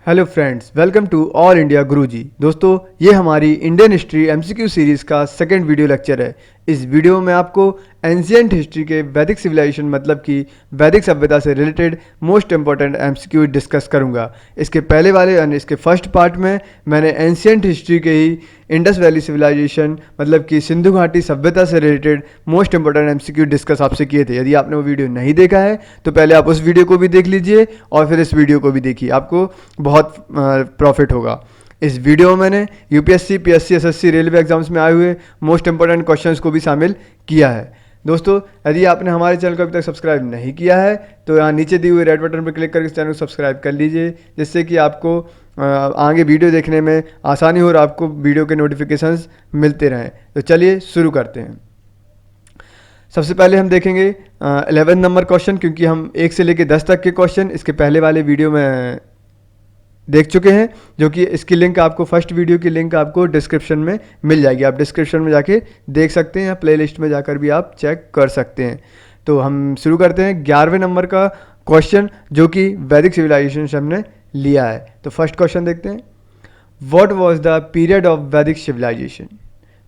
Hello friends, welcome to all India Guruji. दोस्तों, ये हमारी इंडियन हिस्ट्री एमसीक्यू सीरीज़ का सेकंड वीडियो लेक्चर है। इस वीडियो में आपको एंशियंट हिस्ट्री के वैदिक सिविलाइजेशन मतलब कि वैदिक सभ्यता से related most important MCQ discuss करूंगा। इसके पहले वाले यानी इसके फर्स्ट पार्ट में मैंने एंशियंट हिस्ट्री के ही इंडस वैली सिविलाइजेशन मतलब कि सिंधु घाटी सभ्यता से related most important MCQ discuss आपसे किए थे। यदि आपने वो वीडियो नहीं देखा है तो पहले आप उस वीडियो को भी देख लीजिए और फिर इस वीडियो को भी देखिए, आपको बहुत प्रॉफिट होगा। इस वीडियो में मैंने UPSC, PSC, SSC, railway exams में आए हुए मोस्ट इंपॉर्टेंट क्वेश्चंस को भी शामिल किया है। दोस्तों, यदि आपने हमारे चैनल को अभी तक सब्सक्राइब नहीं किया है तो यहाँ नीचे दी हुई रेड बटन पर क्लिक करके इस चैनल को सब्सक्राइब कर लीजिए, जिससे कि आपको आगे वीडियो देखने में आसानी हो और आपको वीडियो के नोटिफिकेशंस मिलते रहें। तो चलिए शुरू करते हैं। सबसे पहले हम देखेंगे 11 नंबर क्वेश्चन, क्योंकि हम 1 से लेकर 10 तक के क्वेश्चन इसके पहले वाले वीडियो में देख चुके हैं, जो कि इसकी लिंक आपको फर्स्ट वीडियो की लिंक आपको डिस्क्रिप्शन में मिल जाएगी। आप डिस्क्रिप्शन में जाके देख सकते हैं या प्लेलिस्ट में जाकर भी आप चेक कर सकते हैं। तो हम शुरू करते हैं 11वें नंबर का क्वेश्चन, जो कि वैदिक सिविलाइजेशन से हमने लिया है। तो फर्स्ट क्वेश्चन देखते हैं, what was the period of वैदिक सिविलाइजेशन,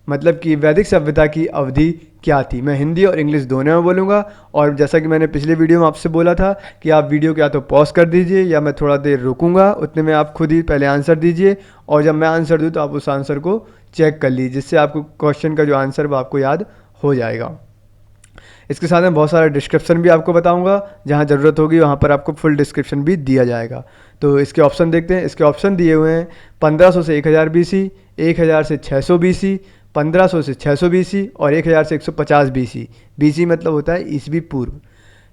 मतलब कि वैदिक सभ्यता की अवधि क्या थी। मैं हिंदी और इंग्लिश दोनों में बोलूँगा, और जैसा कि मैंने पिछले वीडियो में आपसे बोला था कि आप वीडियो को या तो पॉज कर दीजिए या मैं थोड़ा देर रुकूंगा, उतने में आप खुद ही पहले आंसर दीजिए और जब मैं आंसर दूँ तो आप उस आंसर को चेक कर लीजिए, जिससे आपको क्वेश्चन का जो आंसर वो आपको याद हो जाएगा। इसके साथ में बहुत सारा डिस्क्रिप्शन भी आपको बताऊंगा, जहां ज़रूरत होगी वहां पर आपको फुल डिस्क्रिप्शन भी दिया जाएगा। तो इसके ऑप्शन देखते हैं। इसके ऑप्शन दिए हुए हैं 1500 से 1000 बीसी, 1000 से 600 बीसी, 1500 से 600 बीसी और 1000 से 150 बीसी। बीसी मतलब होता है ईसवी पूर्व।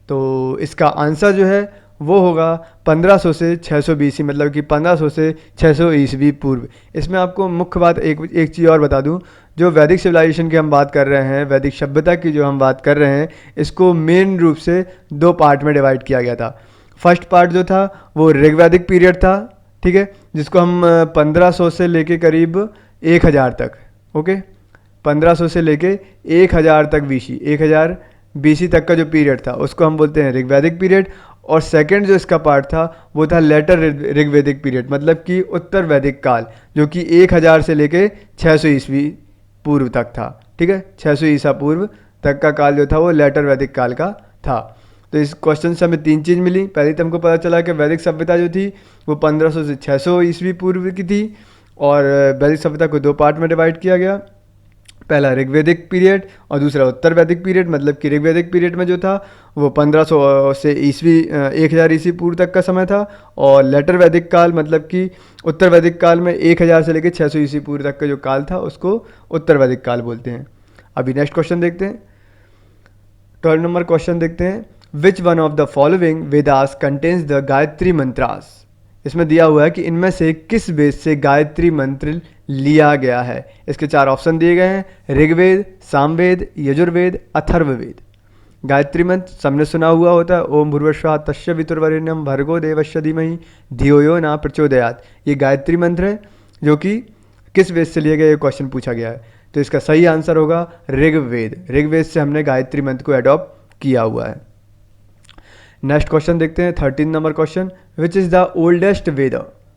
तो इसका आंसर जो है वो होगा 1500 से 600 बीसी, मतलब कि 1500 से 600 ईसवी पूर्व। इसमें आपको मुख्य बात एक चीज़ और बता दूं, जो वैदिक सिविलाइजेशन की हम बात कर रहे हैं, वैदिक सभ्यता की जो हम बात कर रहे हैं, इसको मेन रूप से 2 पार्ट में डिवाइड किया गया था। फर्स्ट पार्ट जो था वो ऋग्वैदिक पीरियड था, ठीक है, जिसको हम 1500 से लेके करीब 1000 तक, ओके, 1500 से लेके 1000 तक बीसी, 1000 बीसी तक का जो पीरियड था उसको हम बोलते हैं ऋग्वैदिक पीरियड। और सेकंड जो इसका पार्ट था वो था लेटर ऋग्वैदिक पीरियड, मतलब कि उत्तर वैदिक काल, जो कि 1000 से लेके 600 ईस्वी पूर्व तक था, ठीक है, 600 ईसा पूर्व तक का काल जो था वो लेटर वैदिक काल का था। तो इस क्वेश्चन से हमें 3 चीज़ मिली। पहले तो हमको पता चला कि वैदिक सभ्यता जो थी वो 1500 से 600 ईस्वी पूर्व की थी, और वैदिक सभ्यता को 2 पार्ट में डिवाइड किया गया, पहला ऋग्वैदिक पीरियड और दूसरा उत्तर वैदिक पीरियड। मतलब कि ऋग्वैदिक पीरियड में जो था वो 1500 से 1000 ईस्वी पूर्व तक का समय था, और लेटर वैदिक काल मतलब कि उत्तर वैदिक काल में 1000 से लेकर 600 ईस्वी पूर्व तक का जो काल था उसको उत्तर वैदिक काल बोलते हैं। अभी नेक्स्ट क्वेश्चन देखते हैं, 12 नंबर क्वेश्चन देखते हैं, which one of the following Vedas contains the Gayatri mantras. इसमें दिया हुआ है कि इनमें से किस वेद से गायत्री मंत्र लिया गया है। इसके 4 ऑप्शन दिए गए हैं, ऋग्वेद, सामवेद, यजुर्वेद, अथर्ववेद। गायत्री मंत्र सबने सुना हुआ होता है, ओम भूर्भुवस्सुः तस्य वितुर्वरेण्यं भर्गो देवस्य धीमहि धियो यो न प्रचोदयात्। ये गायत्री मंत्र है, जो कि किस वेद से लिया गया, ये क्वेश्चन पूछा गया है। तो इसका सही आंसर होगा ऋग्वेद। ऋग्वेद से हमने गायत्री मंत्र को अडॉप्ट किया हुआ है। नेक्स्ट क्वेश्चन देखते हैं, 13 number question, which is the oldest Veda,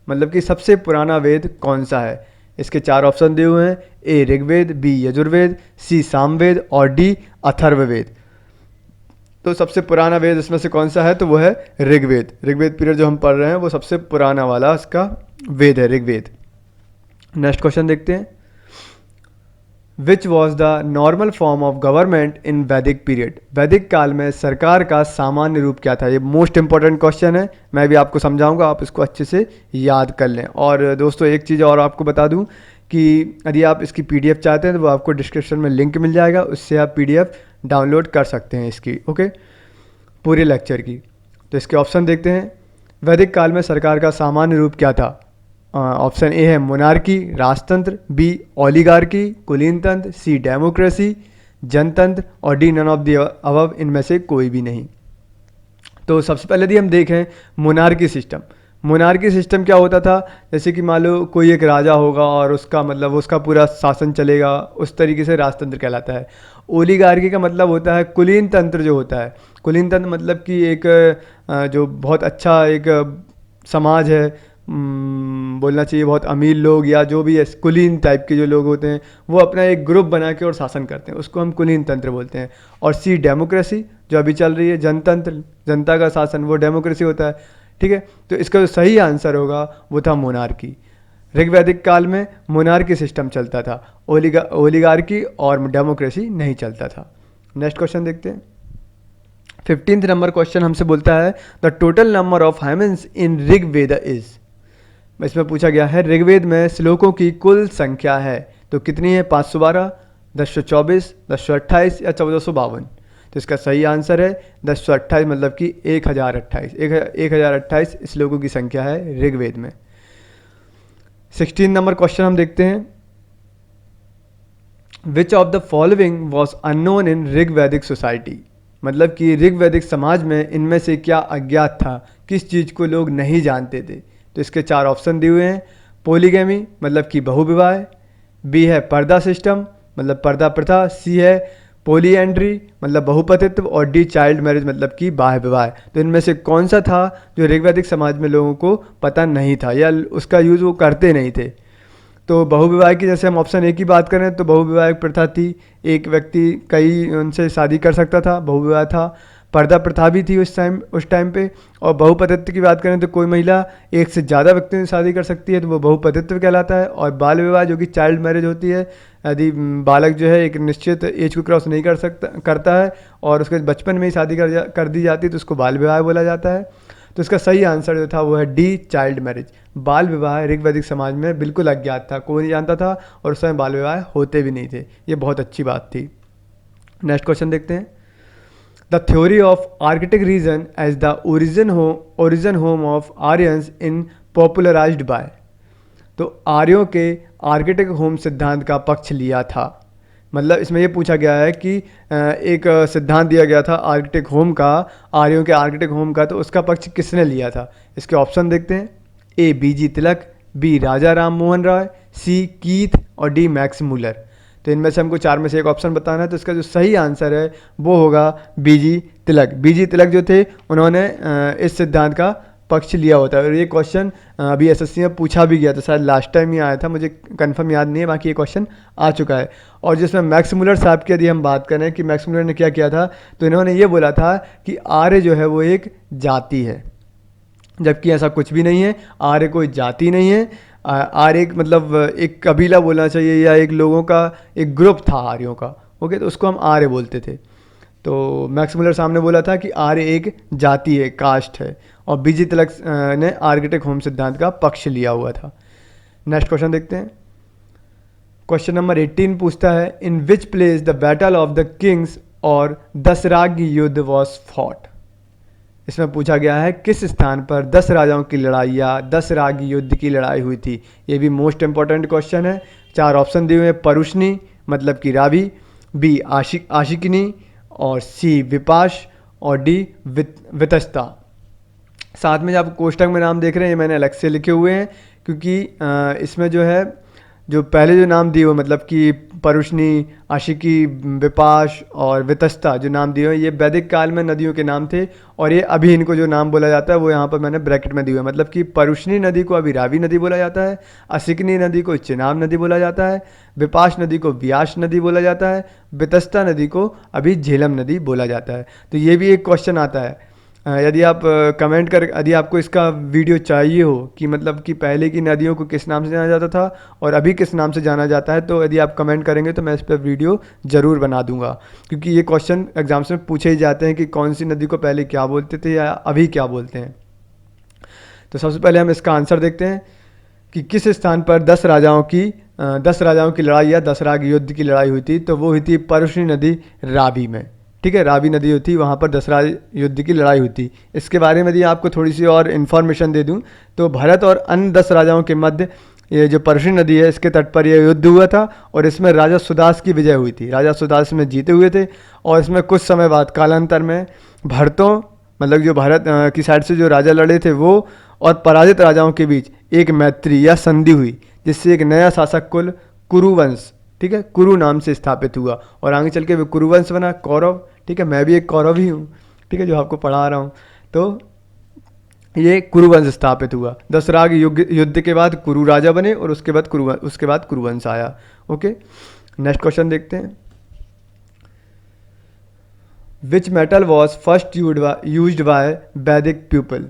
मतलब कि सबसे पुराना वेद कौन सा है। इसके 4 ऑप्शन दिए हुए हैं, ए ऋग्वेद, बी यजुर्वेद, सी सामवेद और डी अथर्ववेद। तो सबसे पुराना वेद इसमें से कौन सा है, तो वो है ऋग्वेद। ऋग्वेद पीरियड जो हम पढ़ रहे हैं वो सबसे पुराना वाला इसका वेद है, ऋग्वेद। नेक्स्ट क्वेश्चन देखते हैं, which was the normal form of government in वैदिक पीरियड। वैदिक काल में सरकार का सामान्य रूप क्या था। ये मोस्ट इंपॉर्टेंट क्वेश्चन है, मैं भी आपको समझाऊंगा, आप इसको अच्छे से याद कर लें। और दोस्तों, एक चीज़ और आपको बता दूं कि यदि आप इसकी पीडीएफ चाहते हैं तो वो आपको डिस्क्रिप्शन में लिंक मिल जाएगा, उससे आप पीडीएफ डाउनलोड कर सकते हैं इसकी, ओके, पूरे लेक्चर की। तो इसके ऑप्शन देखते हैं, वैदिक काल में सरकार का सामान्य रूप क्या था। ऑप्शन ए है मोनार्की, राजतंत्र, बी ओलिगार्की, कुलीन तंत्र, सी डेमोक्रेसी, जनतंत्र और D none of the above, इनमें से कोई भी नहीं। तो सबसे पहले यदि हम देखें मोनार्की सिस्टम, मोनार्की सिस्टम क्या होता था, जैसे कि मान लो कोई एक राजा होगा और उसका मतलब उसका पूरा शासन चलेगा, उस तरीके से राजतंत्र कहलाता है। ओलिगार्की का मतलब होता है कुलीन तंत्र जो होता है। कुलीन तंत्र मतलब कि एक जो बहुत अच्छा एक समाज है, बोलना चाहिए बहुत अमीर लोग या जो भी कुलीन टाइप के जो लोग होते हैं वो अपना एक ग्रुप बना के और शासन करते हैं, उसको हम कुलीन तंत्र बोलते हैं। और सी डेमोक्रेसी जो अभी चल रही है, जनतंत्र, जनता का शासन, वो डेमोक्रेसी होता है। ठीक है, तो इसका जो सही आंसर होगा वो था मोनार्की। ऋग्वैदिक काल में मोनार्की सिस्टम चलता था, ओलिगार्की और डेमोक्रेसी नहीं चलता था। नेक्स्ट क्वेश्चन देखते हैं। 15th नंबर क्वेश्चन हमसे बोलता है the total number of hymns in Rigveda is. इसमें पूछा गया है ऋग्वेद में श्लोकों की कुल संख्या है तो कितनी है, 512, 1024, 1028 या 1452। तो इसका सही आंसर है 1028, मतलब कि 1028। 1028 श्लोकों की संख्या है ऋग्वेद में। 16 नंबर क्वेश्चन हम देखते हैं। Which of the following was unknown in Rigvedic society, मतलब कि ऋग्वैदिक समाज में इनमें से क्या अज्ञात था, किस चीज़ को लोग नहीं जानते थे। तो इसके 4 ऑप्शन दिए हुए हैं। पोलीगैमी मतलब कि बहुविवाह, बी है पर्दा सिस्टम मतलब पर्दा प्रथा, सी है पोलीएंड्री मतलब बहुपतित्व, और डी चाइल्ड मैरिज मतलब कि बाह्य विवाह। तो इनमें से कौन सा था जो ऋग्वैदिक समाज में लोगों को पता नहीं था या उसका यूज़ वो करते नहीं थे। तो बहुविवाह की जैसे हम ऑप्शन ए की बात करें तो बहुविवाह प्रथा थी, एक व्यक्ति कई उनसे शादी कर सकता था, बहुविवाह था। पर्दा प्रथा भी थी उस टाइम पे। और बहुपतित्व की बात करें तो कोई महिला एक से ज़्यादा व्यक्तियों से शादी कर सकती है तो वो बहुपतित्व कहलाता है। और बाल विवाह जो कि चाइल्ड मैरिज होती है, यदि बालक जो है एक निश्चित एज को क्रॉस नहीं करता है और उसके बचपन में ही शादी कर दी जाती है तो उसको बाल विवाह बोला जाता है। तो इसका सही आंसर जो था वो है डी चाइल्ड मैरिज। बाल विवाह ऋग्वैदिक समाज में बिल्कुल अज्ञात था, कोई नहीं जानता था और उस समय बाल विवाह होते भी नहीं थे। ये बहुत अच्छी बात थी। नेक्स्ट क्वेश्चन देखते हैं। The theory of arctic region as the origin home of Aryans in popularised by. तो आर्यों के आर्किटिक होम सिद्धांत का पक्ष लिया था, मतलब इसमें ये पूछा गया है कि एक सिद्धांत दिया गया था आर्किटिक होम का, आर्यों के आर्किटिक होम का, तो उसका पक्ष किसने लिया था। इसके ऑप्शन देखते हैं। ए बीजी तिलक, बी राजा राम मोहन राय, सी कीथ और डी मैक्स मूलर। तो इनमें से हमको 4 में से एक ऑप्शन बताना है। तो इसका जो सही आंसर है वो होगा बीजी तिलक। बीजी तिलक जो थे उन्होंने इस सिद्धांत का पक्ष लिया होता है। और ये क्वेश्चन अभी एसएससी में पूछा भी गया था, शायद लास्ट टाइम ही आया था, मुझे कंफर्म याद नहीं है, बाकी ये क्वेश्चन आ चुका है। और जिसमें मैक्स मूलर साहब की यदि हम बात करें कि मैक्स मूलर ने क्या किया था, तो इन्होंने ये बोला था कि आर्य जो है वो एक जाति है, जबकि ऐसा कुछ भी नहीं है। आर्य कोई जाति नहीं है। आर्य एक मतलब एक कबीला बोलना चाहिए या एक लोगों का एक ग्रुप था आर्यों का। ओके, तो उसको हम आर्य बोलते थे। तो मैक्स मूलर साहब ने बोला था कि आर्य एक जाति है, कास्ट है। और बीजी तिलक ने आर्किटिक होम सिद्धांत का पक्ष लिया हुआ था। नेक्स्ट क्वेश्चन देखते हैं। क्वेश्चन नंबर 18 पूछता है in which place the battle of the kings और दसराग युद्ध वॉज फॉट। इसमें पूछा गया है किस स्थान पर 10 राजाओं की लड़ाई या दसराग युद्ध की लड़ाई हुई थी। ये भी मोस्ट इंपॉर्टेंट क्वेश्चन है। 4 ऑप्शन दिए हुए हैं। परुष्णी मतलब कि रावी, बी आशिकिनी, और सी विपाश, और डी वितस्ता। साथ में जो आप कोष्टक में नाम देख रहे हैं ये मैंने अलग से लिखे हुए हैं, क्योंकि इसमें जो है जो पहले जो नाम दिए हुए मतलब कि परुष्णी, आशिकी, विपाश और वितस्ता जो नाम दिए हुए ये वैदिक काल में नदियों के नाम थे। और ये अभी इनको जो नाम बोला जाता है वो यहाँ पर मैंने ब्रैकेट में दिए हुए, मतलब कि परुष्णी नदी को अभी रावी नदी बोला जाता है, असिकनी नदी को चिनाब नदी बोला जाता है, विपाश नदी को व्यास नदी बोला जाता है, वितस्ता नदी को अभी झेलम नदी बोला जाता है। तो ये भी एक क्वेश्चन आता है। यदि आप कमेंट कर, यदि आपको इसका वीडियो चाहिए हो कि मतलब कि पहले की नदियों को किस नाम से जाना जाता था और अभी किस नाम से जाना जाता है, तो यदि आप कमेंट करेंगे तो मैं इस पर वीडियो ज़रूर बना दूंगा, क्योंकि ये क्वेश्चन एग्जाम्स में पूछे ही जाते हैं कि कौन सी नदी को पहले क्या बोलते थे या अभी क्या बोलते हैं। तो सबसे पहले हम इसका आंसर देखते हैं कि किस स्थान पर 10 राजाओं की लड़ाई या दसराग युद्ध की लड़ाई हुई थी। तो वो हुई थी परुष्णी नदी रावी में। ठीक है, रावी नदी होती, वहाँ पर दसराग युद्ध की लड़ाई हुई। इसके बारे में यदि आपको थोड़ी सी और इन्फॉर्मेशन दे दूं तो भारत और अन्य 10 राजाओं के मध्य ये जो परुष्णी नदी है इसके तट पर यह युद्ध हुआ था और इसमें राजा सुदास की विजय हुई थी। राजा सुदास में जीते हुए थे और इसमें कुछ समय बाद कालांतर में भरतों मतलब जो भारत की साइड से जो राजा लड़े थे वो और पराजित राजाओं के बीच एक मैत्री या संधि हुई, जिससे एक नया शासक कुल कुरुवंश, ठीक है, कुरु नाम से स्थापित हुआ और आगे चल के वे कुरुवंश बना, कौरव। ठीक है, मैं भी एक कौरव ही हूँ, ठीक है, जो आपको पढ़ा रहा हूँ। तो ये कुरुवंश स्थापित हुआ। दशराग युद्ध के बाद कुरु राजा बने और उसके बाद कुरुवंश आया। ओके, नेक्स्ट क्वेश्चन देखते हैं। Which metal was first used by वैदिक पीपल,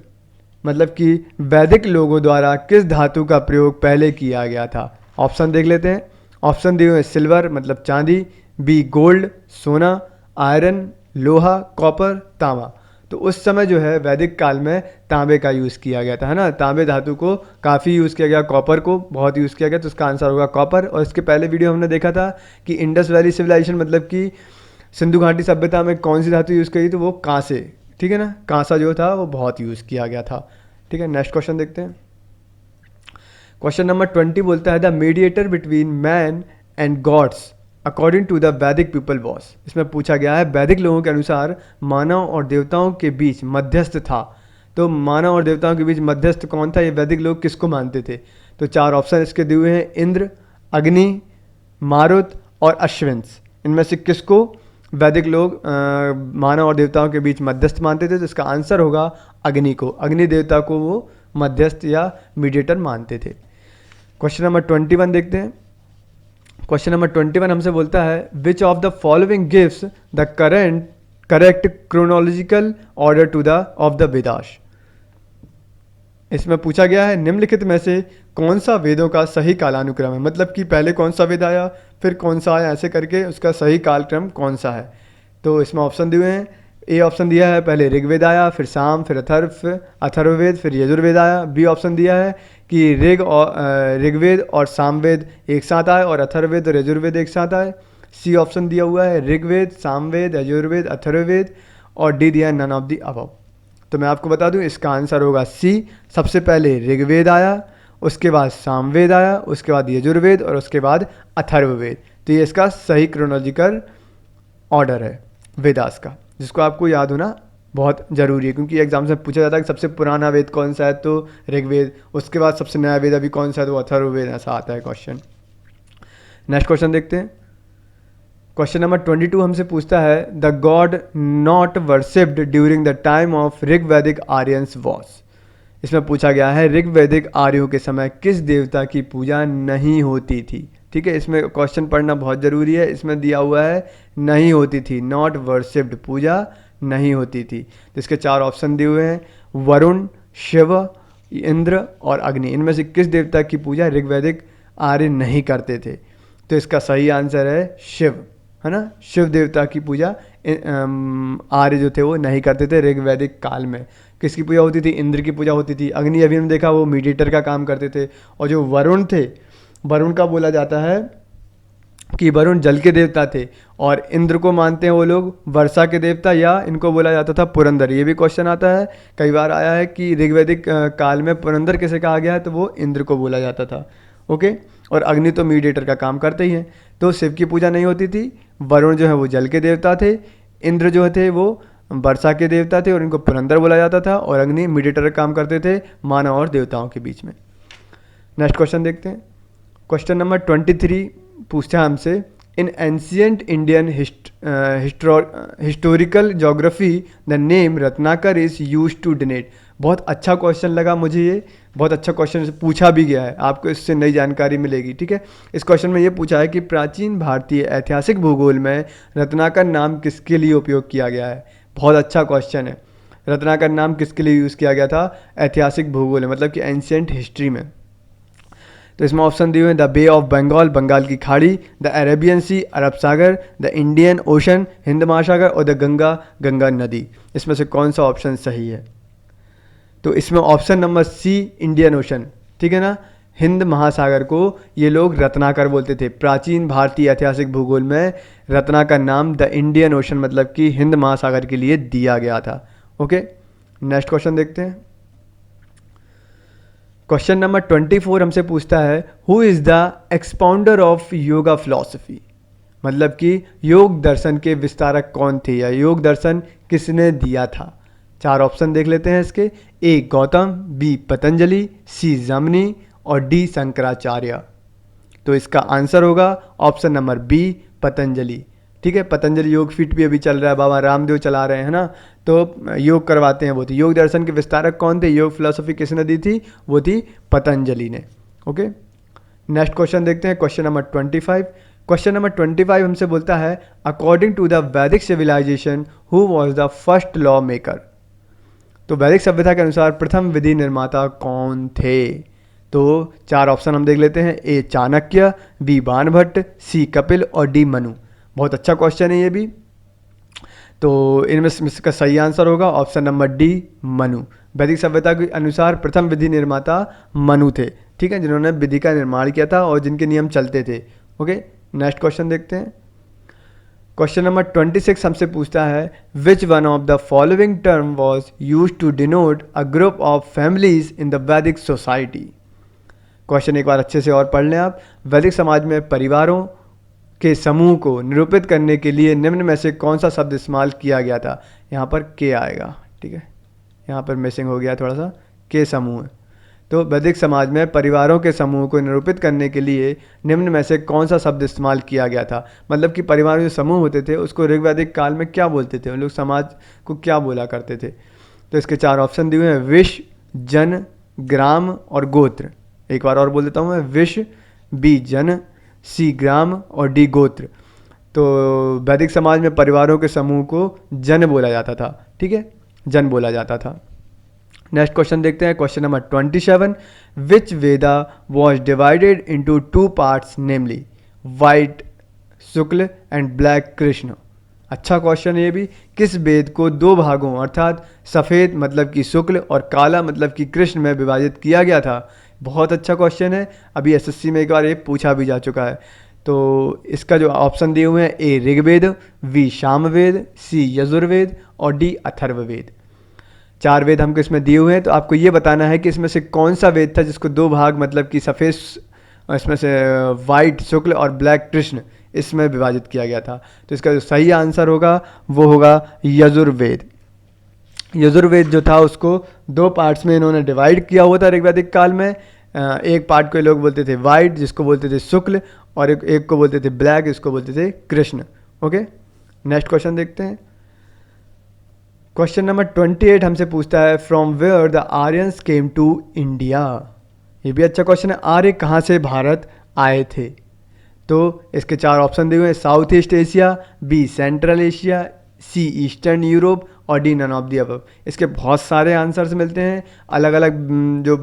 मतलब कि वैदिक लोगों द्वारा किस धातु का प्रयोग पहले किया गया था। ऑप्शन देख लेते हैं। ऑप्शन दिए हुए सिल्वर मतलब चांदी, बी गोल्ड सोना, आयरन लोहा, कॉपर तांबा। तो उस समय जो है वैदिक काल में तांबे का यूज़ किया गया था, है ना। तांबे धातु को काफ़ी यूज़ किया गया, कॉपर को बहुत यूज़ किया गया, तो उसका आंसर होगा कॉपर। और इसके पहले वीडियो हमने देखा था कि इंडस वैली सिविलाइजेशन मतलब कि सिंधु घाटी सभ्यता में कौन सी धातु यूज़ करी, तो वो कांसे, ठीक है ना। कांसा जो था वो बहुत यूज़ किया गया था। ठीक है, नेक्स्ट क्वेश्चन देखते हैं। क्वेश्चन नंबर 20 बोलता है the mediator between man and gods according to the Vedic people was. इसमें पूछा गया है वैदिक लोगों के अनुसार मानव और देवताओं के बीच मध्यस्थ था। तो मानव और देवताओं के बीच मध्यस्थ कौन था, ये वैदिक लोग किसको मानते थे। तो 4 ऑप्शन इसके दिए हुए हैं, इंद्र, अग्नि, मारुत और अश्विंस। इनमें से किसको वैदिक लोग मानव और देवताओं के बीच मध्यस्थ मानते थे। तो इसका आंसर होगा अग्नि को। अग्नि देवता को वो मध्यस्थ या मीडिएटर मानते थे। क्वेश्चन नंबर 21 देखते हैं। क्वेश्चन नंबर 21 हमसे बोलता है which of the following gives the correct chronological order to the of the Vedas. इसमें पूछा गया है निम्नलिखित में से कौन सा वेदों का सही कालानुक्रम है, मतलब कि पहले कौन सा वेद आया फिर कौन सा आया, ऐसे करके उसका सही कालक्रम कौन सा है। तो इसमें ऑप्शन दिए हुए हैं। ए ऑप्शन दिया है पहले ऋग्वेद आया, फिर साम, फिर अथर्ववेद, फिर यजुर्वेद आया। बी ऑप्शन दिया है कि ऋग्वेद और सामवेद एक साथ आए और अथर्ववेद और यजुर्वेद एक साथ आए। सी ऑप्शन दिया हुआ है ऋग्वेद, सामवेद, यजुर्वेद, अथर्ववेद। और डी दिया है नन ऑफ दी अबव। तो मैं आपको बता दूं इसका आंसर होगा सी। सबसे पहले ऋग्वेद आया, उसके बाद सामवेद आया, उसके बाद यजुर्वेद और उसके बाद अथर्ववेद। तो ये इसका सही क्रोनोलॉजिकल ऑर्डर है वेदास का, जिसको आपको याद होना बहुत ज़रूरी है, क्योंकि एग्जाम से पूछा जाता है कि सबसे पुराना वेद कौन सा है, तो ऋग्वेद। उसके बाद सबसे नया वेद अभी कौन सा है, तो अथर्ववेद। ऐसा आता है क्वेश्चन। नेक्स्ट क्वेश्चन देखते हैं। क्वेश्चन नंबर 22 हमसे पूछता है the god not worshipped during the time of Rigvedic Aryans was. इसमें पूछा गया है ऋग्वैदिक आर्यों के समय किस देवता की पूजा नहीं होती थी। ठीक है, इसमें क्वेश्चन पढ़ना बहुत ज़रूरी है। इसमें दिया हुआ है नहीं होती थी, नॉट वर्शिप्ड, पूजा नहीं होती थी। तो इसके 4 ऑप्शन दिए हुए हैं, वरुण, शिव, इंद्र और अग्नि। इनमें से किस देवता की पूजा ऋग्वैदिक आर्य नहीं करते थे। तो इसका सही आंसर है शिव, है ना। शिव देवता की पूजा आर्य जो थे वो नहीं करते थे ऋग्वैदिक काल में। किसकी पूजा होती थी, इंद्र की पूजा होती थी। अग्नि अभी हमने देखा वो मीडिएटर का काम करते थे। और जो वरुण थे, वरुण का बोला जाता है कि वरुण जल के देवता थे, और इंद्र को मानते हैं वो लोग वर्षा के देवता, या इनको बोला जाता था पुरंदर। ये भी क्वेश्चन आता है, कई बार आया है कि ऋग्वैदिक काल में पुरंदर किसे कहा गया है, तो वो इंद्र को बोला जाता था। ओके, और अग्नि तो मीडिएटर का काम करते ही हैं। तो शिव की पूजा नहीं होती थी, वरुण जो है वो जल के देवता थे, इंद्र जो थे वो वर्षा के देवता थे और इनको पुरंदर बोला जाता था, और अग्नि मीडिएटर का काम करते थे मानव और देवताओं के बीच में। नेक्स्ट क्वेश्चन देखते हैं। क्वेश्चन नंबर 23 पूछता है हमसे इन ancient Indian historical geography the name Ratnakar is use to denote. बहुत अच्छा क्वेश्चन लगा मुझे, ये बहुत अच्छा क्वेश्चन पूछा भी गया है, आपको इससे नई जानकारी मिलेगी। ठीक है, इस क्वेश्चन में ये पूछा है कि प्राचीन भारतीय ऐतिहासिक भूगोल में रत्नाकर नाम किसके लिए उपयोग किया गया है। बहुत अच्छा क्वेश्चन है। रत्नाकर नाम किसके लिए यूज़ किया गया था ऐतिहासिक भूगोल में, मतलब कि एंशियंट हिस्ट्री में। तो इसमें ऑप्शन दिए हुए हैं the bay of Bengal, Bengal की खाड़ी, द अरेबियन सी, अरब सागर, द इंडियन ओशन, हिंद महासागर, और द गंगा, गंगा नदी। इसमें से कौन सा ऑप्शन सही है। तो इसमें option number C, Indian ocean, ठीक है ना। हिंद महासागर को ये लोग रत्नाकर बोलते थे। प्राचीन भारतीय ऐतिहासिक भूगोल में रत्नाकर नाम द इंडियन ओशन मतलब कि हिंद महासागर के लिए दिया गया था। ओके, नेक्स्ट क्वेश्चन देखते हैं। क्वेश्चन नंबर 24 हमसे पूछता है who is the expounder of yoga philosophy, मतलब कि योग दर्शन के विस्तारक कौन थे या योग दर्शन किसने दिया था। 4 ऑप्शन देख लेते हैं इसके। ए गौतम, बी पतंजलि, सी जमनी और डी शंकराचार्य। तो इसका आंसर होगा ऑप्शन नंबर बी पतंजलि। ठीक है। पतंजलि योग फीट भी अभी चल रहा है, बाबा रामदेव चला रहे हैं ना, तो योग करवाते हैं वो। तो योग दर्शन के विस्तारक कौन थे, योग फिलोसफी किसने दी थी, वो थी पतंजलि ने। ओके, नेक्स्ट क्वेश्चन देखते हैं, क्वेश्चन नंबर 25। क्वेश्चन नंबर 25 हमसे बोलता है according to the Vedic civilisation who was the first law maker. तो वैदिक सभ्यता के अनुसार प्रथम विधि निर्माता कौन थे। तो 4 ऑप्शन हम देख लेते हैं, ए चाणक्य, बी बाणभट्ट, सी कपिल और डी मनु। बहुत अच्छा क्वेश्चन है ये भी। तो इनमें से इसका सही आंसर होगा ऑप्शन नंबर डी, मनु। वैदिक सभ्यता के अनुसार प्रथम विधि निर्माता मनु थे, ठीक है, जिन्होंने विधि का निर्माण किया था और जिनके नियम चलते थे। ओके, नेक्स्ट क्वेश्चन देखते हैं। क्वेश्चन नंबर 26 हमसे पूछता है which one of the following term was use to denote a group of families in the Vedic society. Question एक बार अच्छे से और पढ़ लें आप। वैदिक समाज में परिवारों के समूह को निरूपित करने के लिए निम्न में से कौन सा शब्द इस्तेमाल किया गया था। यहाँ पर के आएगा, ठीक है, यहाँ पर मिसिंग हो गया थोड़ा सा, के समूह। तो वैदिक समाज में परिवारों के समूह को निरूपित करने के लिए निम्न में से कौन सा शब्द इस्तेमाल किया गया था। मतलब कि परिवार जो समूह होते थे उसको ऋग्वैदिक काल में क्या बोलते थे, उन लोग समाज को क्या बोला करते थे। तो इसके 4 ऑप्शन दिए हुए हैं, विश, जन, ग्राम और गोत्र। एक बार और बोल देता हूँ मैं, विश, बी जन, सी ग्राम और डी गोत्र। तो वैदिक समाज में परिवारों के समूह को जन बोला जाता था, ठीक है, जन बोला जाता था। नेक्स्ट क्वेश्चन देखते हैं, question number 27। Which Veda was divided into 2 parts namely white Shukla and black Krishna. अच्छा क्वेश्चन ये भी। किस वेद को 2 भागों अर्थात सफ़ेद मतलब कि शुक्ल और काला मतलब कि कृष्ण में विभाजित किया गया था। बहुत अच्छा क्वेश्चन है, अभी एसएससी में एक बार ये पूछा भी जा चुका है। तो इसका जो ऑप्शन दिए हुए हैं, ए ऋग्वेद, बी सामवेद, सी यजुर्वेद और डी अथर्ववेद। 4 वेद हमको इसमें दिए हुए हैं, तो आपको ये बताना है कि इसमें से कौन सा वेद था जिसको 2 भाग मतलब कि सफ़ेद, इसमें से वाइट शुक्ल और ब्लैक कृष्ण इसमें विभाजित किया गया था। तो इसका जो सही आंसर होगा वो होगा यजुर्वेद। यजुर्वेद जो था उसको 2 पार्ट्स में इन्होंने डिवाइड किया हुआ था ऋग्वैदिक काल में। एक पार्ट को ये लोग बोलते थे वाइट, जिसको बोलते थे शुक्ल, और एक को बोलते थे ब्लैक, इसको बोलते थे कृष्ण। ओके, नेक्स्ट क्वेश्चन देखते हैं। क्वेश्चन नंबर 28 हमसे पूछता है from where the Aryans came to India. ये भी अच्छा क्वेश्चन है, आर्य कहाँ से भारत आए थे। तो इसके 4 ऑप्शन दिए हुए हैं, south east Asia, B central Asia, C eastern Europe और D none of the above. इसके बहुत सारे आंसर्स मिलते हैं। अलग अलग जो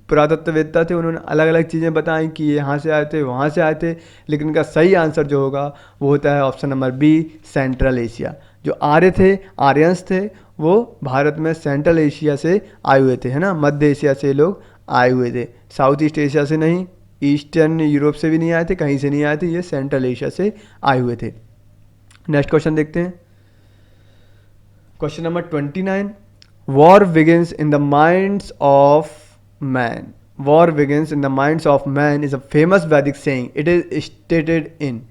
पुरातत्ववेत्ता थे उन्होंने अलग अलग चीज़ें बताई कि ये यहाँ से आए थे, वहाँ से आए थे, लेकिन इनका सही आंसर जो होगा वो होता है option number B, central Asia. जो आर्य थे, आर्यंस थे, वो भारत में सेंट्रल एशिया से आए हुए थे, है ना, मध्य एशिया से लोग आए हुए थे, साउथ ईस्ट एशिया से नहीं, ईस्टर्न यूरोप से भी नहीं आए थे, कहीं से नहीं आए थे, ये सेंट्रल एशिया से आए हुए थे। नेक्स्ट क्वेश्चन देखते हैं, question number 29। War begins in the minds of man. War begins in the minds of man is a famous Vedic saying, it is stated in.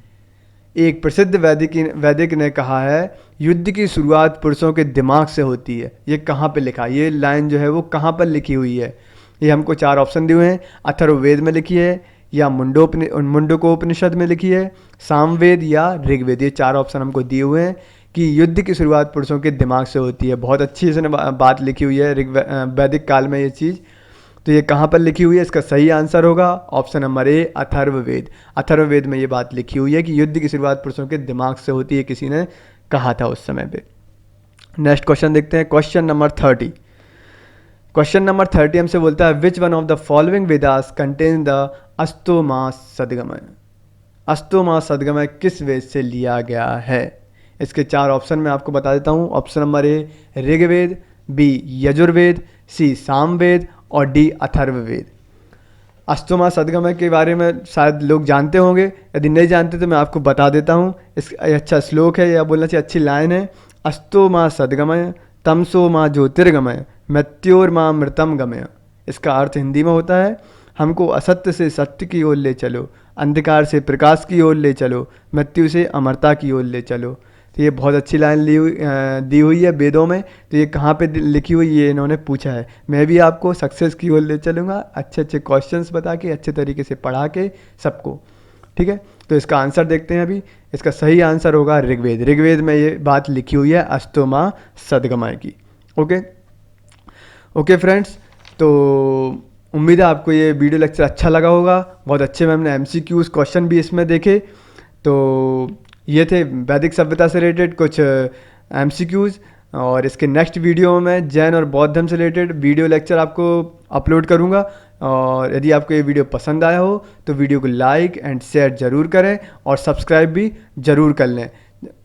एक प्रसिद्ध वैदिक ने कहा है युद्ध की शुरुआत पुरुषों के दिमाग से होती है। ये कहाँ पे लिखा है, ये लाइन जो है वो कहाँ पर लिखी हुई है। ये हमको 4 ऑप्शन दिए हुए हैं, अथर्ववेद में लिखी है, या मुंडकोपनिषद में लिखी है, सामवेद या ऋग्वेद। ये 4 ऑप्शन हमको दिए हुए हैं कि युद्ध की शुरुआत पुरुषों के दिमाग से होती है। बहुत अच्छी इसने बात लिखी हुई है वैदिक काल में ये चीज़। तो ये कहाँ पर लिखी हुई है, इसका सही आंसर होगा ऑप्शन नंबर ए, अथर्ववेद। अथर्ववेद में ये बात लिखी हुई है कि युद्ध की शुरुआत पुरुषों के दिमाग से होती है, किसी ने कहा था उस समय पे। नेक्स्ट क्वेश्चन देखते हैं, क्वेश्चन नंबर 30। क्वेश्चन नंबर 30 हमसे बोलता है which one of the following Vedas contain the अस्तोमा सदगमय। अस्तोमा सदगमय किस वेद से लिया गया है। इसके 4 ऑप्शन मैं आपको बता देता हूँ। Option number A Rigveda, B Yajurveda, C Samaveda और डी अथर्ववेद। अस्तोमा सदगमय के बारे में शायद लोग जानते होंगे, यदि नहीं जानते तो मैं आपको बता देता हूँ। इस अच्छा श्लोक है, या बोलना चाहिए अच्छी लाइन है। अस्तोमा सदगमय तमसो माँ ज्योतिर्गमय मृत्योर्मा मृतम गमय। इसका अर्थ हिंदी में होता है हमको असत्य से सत्य की ओर ले चलो, अंधकार से प्रकाश की ओर ले चलो, मृत्यु से अमरता की ओर ले चलो। तो ये बहुत अच्छी लाइन दी हुई है वेदों में। तो ये कहाँ पे लिखी हुई ये इन्होंने पूछा है। मैं भी आपको सक्सेस की ओर ले चलूँगा, अच्छे अच्छे क्वेश्चंस बता के, अच्छे तरीके से पढ़ा के सबको, ठीक है, तो इसका आंसर देखते हैं अभी। इसका सही आंसर होगा ऋग्वेद। ऋग्वेद में ये बात लिखी हुई है अस्तु माँ सद्गमय की। ओके ओके फ्रेंड्स, तो उम्मीद है आपको ये वीडियो लेक्चर अच्छा लगा होगा। बहुत अच्छे में हमने MCQs क्वेश्चन भी इसमें देखे। तो ये थे वैदिक सभ्यता से रिलेटेड कुछ MCQs, और इसके नेक्स्ट वीडियो में मैं जैन और बौद्ध धर्म से रिलेटेड वीडियो लेक्चर आपको अपलोड करूँगा। और यदि आपको ये वीडियो पसंद आया हो तो वीडियो को लाइक एंड शेयर ज़रूर करें और सब्सक्राइब भी ज़रूर कर लें,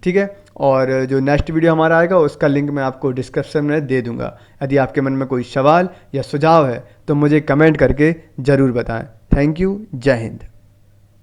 ठीक है। और जो नेक्स्ट वीडियो हमारा आएगा उसका लिंक मैं आपको डिस्क्रिप्शन में दे दूंगा। यदि आपके मन में कोई सवाल या सुझाव है तो मुझे कमेंट करके ज़रूर बताएं। Thank you. जय हिंद।